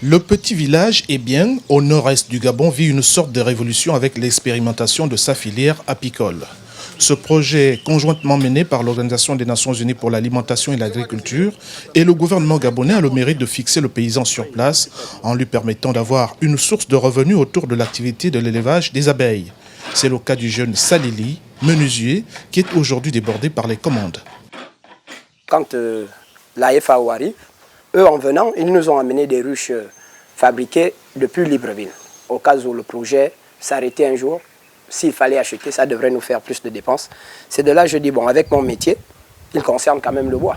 Le petit village Ebien, au nord-est du Gabon, vit une sorte de révolution avec l'expérimentation de sa filière apicole. Ce projet, conjointement mené par l'Organisation des Nations Unies pour l'alimentation et l'agriculture et le gouvernement gabonais, a le mérite de fixer le paysan sur place en lui permettant d'avoir une source de revenus autour de l'activité de l'élevage des abeilles. C'est le cas du jeune Salili, menuisier, qui est aujourd'hui débordé par les commandes. Quand la FAO arrive, eux en venant, ils nous ont amené des ruches fabriquées depuis Libreville. Au cas où le projet s'arrêtait un jour, s'il fallait acheter, ça devrait nous faire plus de dépenses. C'est de là que je dis, bon, avec mon métier, il concerne quand même le bois.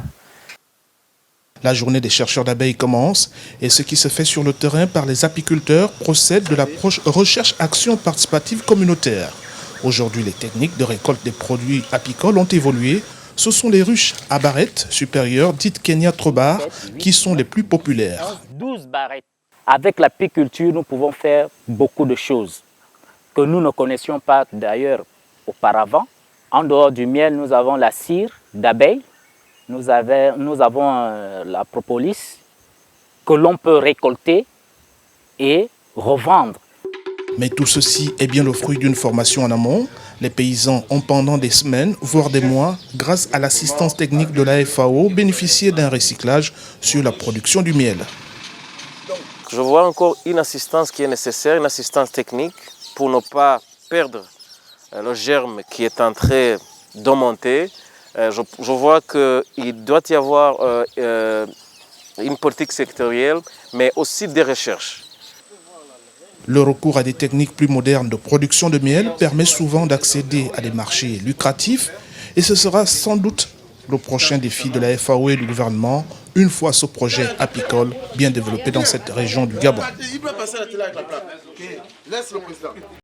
La journée des chercheurs d'abeilles commence et ce qui se fait sur le terrain par les apiculteurs procède de l'approche recherche-action participative communautaire. Aujourd'hui, les techniques de récolte des produits apicoles ont évolué. Ce sont les ruches à barrettes supérieures, dites Kenya Trobar, qui sont les plus populaires. 12 barrettes. Avec l'apiculture, nous pouvons faire beaucoup de choses que nous ne connaissions pas d'ailleurs auparavant. En dehors du miel, nous avons la cire d'abeille, nous avons la propolis que l'on peut récolter et revendre. Mais tout ceci est bien le fruit d'une formation en amont. Les paysans ont pendant des semaines, voire des mois, grâce à l'assistance technique de la FAO, bénéficié d'un recyclage sur la production du miel. Je vois encore une assistance qui est nécessaire, une assistance technique pour ne pas perdre le germe qui est en train d'augmenter. Je vois qu'il doit y avoir une politique sectorielle, mais aussi des recherches. Le recours à des techniques plus modernes de production de miel permet souvent d'accéder à des marchés lucratifs et ce sera sans doute le prochain défi de la FAO et du gouvernement une fois ce projet apicole bien développé dans cette région du Gabon.